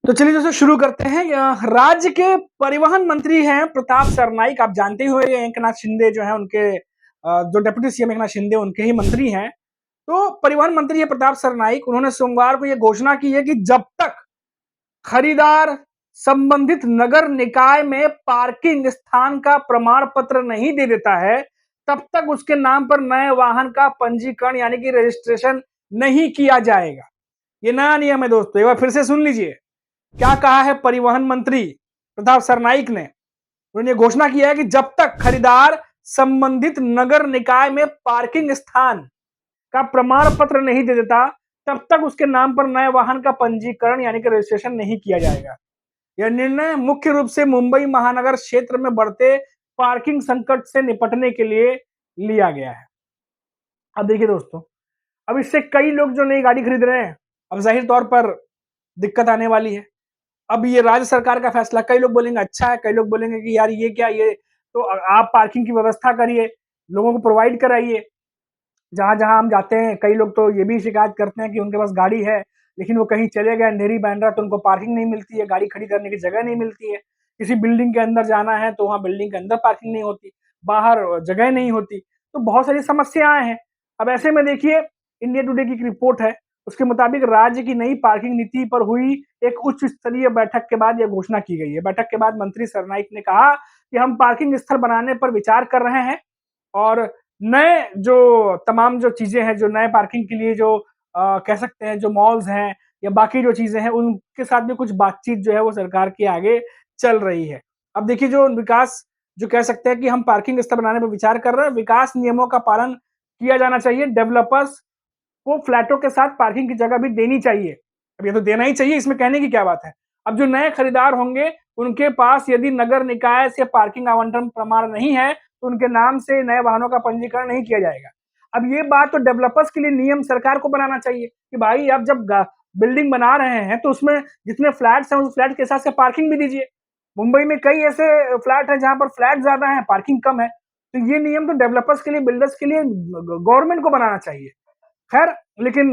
तो चलिए दोस्तों शुरू करते हैं। राज्य के परिवहन मंत्री हैं प्रताप सरनाईक। आप जानते ही होंगे एकनाथ शिंदे जो है उनके जो डिप्टी सीएम एकनाथ शिंदे उनके ही मंत्री हैं। तो परिवहन मंत्री है प्रताप सरनाईक। उन्होंने सोमवार को यह घोषणा की है कि जब तक खरीदार संबंधित नगर निकाय में पार्किंग स्थान का प्रमाण पत्र नहीं दे देता है, तब तक उसके नाम पर नए वाहन का पंजीकरण यानी कि रजिस्ट्रेशन नहीं किया जाएगा। ये नया नियम है दोस्तों, एक बार फिर से सुन लीजिए। क्या कहा है परिवहन मंत्री प्रताप सरनाईक ने? उन्होंने घोषणा किया है कि जब तक खरीदार संबंधित नगर निकाय में पार्किंग स्थान का प्रमाण पत्र नहीं दे देता, तब तक उसके नाम पर नए वाहन का पंजीकरण यानी कि रजिस्ट्रेशन नहीं किया जाएगा। यह निर्णय मुख्य रूप से मुंबई महानगर क्षेत्र में बढ़ते पार्किंग संकट से निपटने के लिए लिया गया है। अब देखिए दोस्तों, अब इससे कई लोग जो नई गाड़ी खरीद रहे हैं, अब जाहिर तौर पर दिक्कत आने वाली है। अब ये राज्य सरकार का फैसला, कई लोग बोलेंगे अच्छा है, कई लोग बोलेंगे कि यार ये क्या, ये तो आप पार्किंग की व्यवस्था करिए, लोगों को प्रोवाइड कराइए। जहां-जहां हम जाते हैं, कई लोग तो ये भी शिकायत करते हैं कि उनके पास गाड़ी है, लेकिन वो कहीं चले गए अंधेरी बांद्रा तो उनको पार्किंग नहीं मिलती है, गाड़ी खड़ी करने की जगह नहीं मिलती है। किसी बिल्डिंग के अंदर जाना है तो वहाँ बिल्डिंग के अंदर पार्किंग नहीं होती, बाहर जगह नहीं होती, तो बहुत सारी समस्याएं हैं। अब ऐसे में देखिए, इंडिया टुडे की एक रिपोर्ट है, उसके मुताबिक राज्य की नई पार्किंग नीति पर हुई एक उच्च स्तरीय बैठक के बाद यह घोषणा की गई है। बैठक के बाद मंत्री सरनाईक ने कहा कि हम पार्किंग स्थल बनाने पर विचार कर रहे हैं और नए जो तमाम जो चीजें हैं, जो नए पार्किंग के लिए जो कह सकते हैं जो मॉल्स हैं या बाकी जो चीजें हैं, उनके साथ भी कुछ बातचीत जो है वो सरकार की आगे चल रही है। अब देखिए, जो विकास जो कह सकते हैं कि हम पार्किंग स्थल बनाने पर विचार कर रहे हैं, विकास नियमों का पालन किया जाना चाहिए। डेवलपर्स को फ्लैटों के साथ पार्किंग की जगह भी देनी चाहिए। अब ये तो देना ही चाहिए, इसमें कहने की क्या बात है। अब जो नए खरीदार होंगे, उनके पास यदि नगर निकाय से पार्किंग आवंटन प्रमाण नहीं है, तो उनके नाम से नए वाहनों का पंजीकरण नहीं किया जाएगा। अब ये बात तो डेवलपर्स के लिए नियम सरकार को बनाना चाहिए कि भाई आप जब बिल्डिंग बना रहे हैं तो उसमें जितने फ्लैट्स हैं उस फ्लैट के हिसाब से पार्किंग भी दीजिए। मुंबई में कई ऐसे फ्लैट हैं जहां पर फ्लैट ज्यादा है, पार्किंग कम है, तो ये नियम तो डेवलपर्स के लिए, बिल्डर्स के लिए गवर्नमेंट को बनाना चाहिए। खैर, लेकिन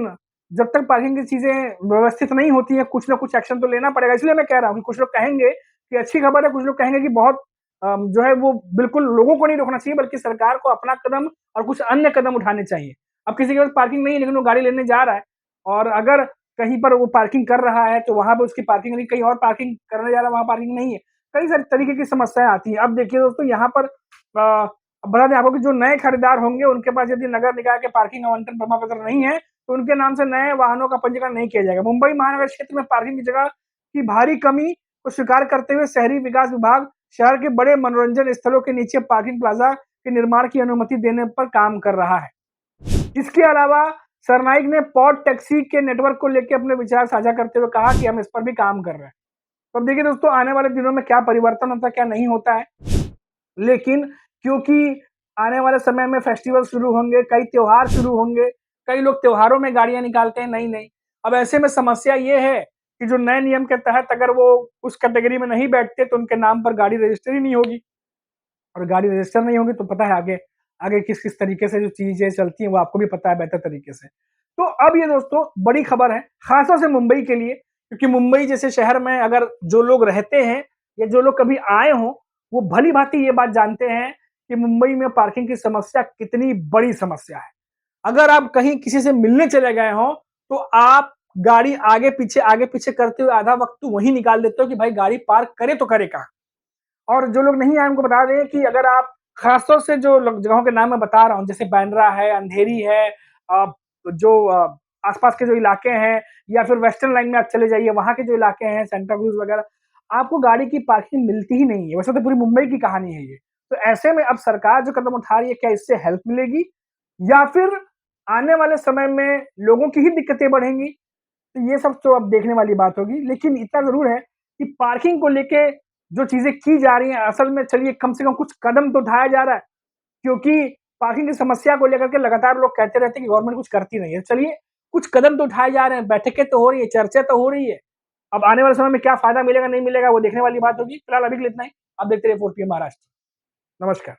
जब तक पार्किंग की चीजें व्यवस्थित नहीं होती हैं, कुछ ना कुछ एक्शन तो लेना पड़ेगा। इसलिए मैं कह रहा हूँ कि कुछ लोग कहेंगे कि अच्छी खबर है, कुछ लोग कहेंगे कि बहुत जो है वो बिल्कुल लोगों को नहीं रोकना चाहिए, बल्कि सरकार को अपना कदम और कुछ अन्य कदम उठाने चाहिए। अब किसी के पास पार्किंग नहीं है लेकिन वो गाड़ी लेने जा रहा है, और अगर कहीं पर वो पार्किंग कर रहा है तो वहां पे उसकी पार्किंग नहीं, कहीं और पार्किंग करने जा रहा है वहां पार्किंग नहीं है। कई सारी तरीके की समस्याएं आती हैं। अब देखिए दोस्तों, यहाँ पर बता दें आपको कि जो नए खरीदार होंगे उनके पास यदि नगर निकाय के पार्किंग आवंटन प्रमाण पत्र नहीं है, तो उनके नाम से नए वाहनों का पंजीकरण नहीं किया जाएगा। मुंबई महानगर क्षेत्र में पार्किंग की जगह की भारी कमी को स्वीकार करते हुए शहरी विकास विभाग शहर के बड़े मनोरंजन स्थलों के नीचे पार्किंग प्लाजा के निर्माण की अनुमति देने पर काम कर रहा है। इसके अलावा सरनाईक ने पॉड टैक्सी के नेटवर्क को लेकर अपने विचार साझा करते हुए कहा कि हम इस पर भी काम कर रहे हैं। तो देखिए दोस्तों, आने वाले दिनों में क्या परिवर्तन होता है, क्या नहीं होता है, लेकिन क्योंकि आने वाले समय में फेस्टिवल शुरू होंगे, कई त्योहार शुरू होंगे, कई लोग त्योहारों में गाड़ियां निकालते हैं नई-नई। अब ऐसे में समस्या ये है कि जो नए नियम के तहत अगर वो उस कैटेगरी में नहीं बैठते तो उनके नाम पर गाड़ी रजिस्टर ही नहीं होगी, और गाड़ी रजिस्टर नहीं होगी तो पता है आगे आगे किस-किस तरीके से जो चीजें चलती हैं वो आपको भी पता है बेहतर तरीके से। तो अब ये दोस्तों बड़ी खबर है, खासतौर से मुंबई के लिए, क्योंकि मुंबई जैसे शहर में अगर जो लोग रहते हैं या जो लोग कभी आए हों, वो भली-भांति ये बात जानते हैं कि मुंबई में पार्किंग की समस्या कितनी बड़ी समस्या है। अगर आप कहीं किसी से मिलने चले गए हों, तो आप गाड़ी आगे-पीछे करते हुए आधा वक़्त तो वहीं निकाल देते हो कि भाई गाड़ी पार्क करे तो करे कहाँ? और जो लोग नहीं आए उनको बता दें कि अगर आप खासतौर से जो जगहों के नाम मैं बता रहा हूँ, जैसे बांद्रा है, अंधेरी है, जो आसपास के जो इलाके हैं, या फिर वेस्टर्न लाइन में आप चले जाइए, वहाँ के जो इलाके हैं, सेंटा क्रूज वगैरह, आपको गाड़ी की पार्किंग मिलती ही नहीं है। वैसे तो पूरी मुंबई की कहानी है ये। तो ऐसे में अब सरकार जो कदम उठा रही है, क्या इससे हेल्प मिलेगी या फिर आने वाले समय में लोगों की ही दिक्कतें बढ़ेंगी? तो ये सब तो अब देखने वाली बात होगी। लेकिन इतना ज़रूर है कि पार्किंग को लेके जो चीज़ें की जा रही हैं, असल में चलिए कम से कम कुछ कदम तो उठाया जा रहा है, क्योंकि पार्किंग की समस्या को लेकर के लगातार लोग कहते रहते हैं कि गवर्नमेंट कुछ करती नहीं है। चलिए, कुछ कदम तो उठाए जा रहे हैं, बैठकें तो हो रही है, चर्चा तो हो रही है। अब आने वाले समय में क्या फ़ायदा मिलेगा, नहीं मिलेगा, वो देखने वाली बात होगी। फिलहाल अभी के लिए इतना ही। आप देखते रहिए 4 पीएम महाराष्ट्र। नमस्कार।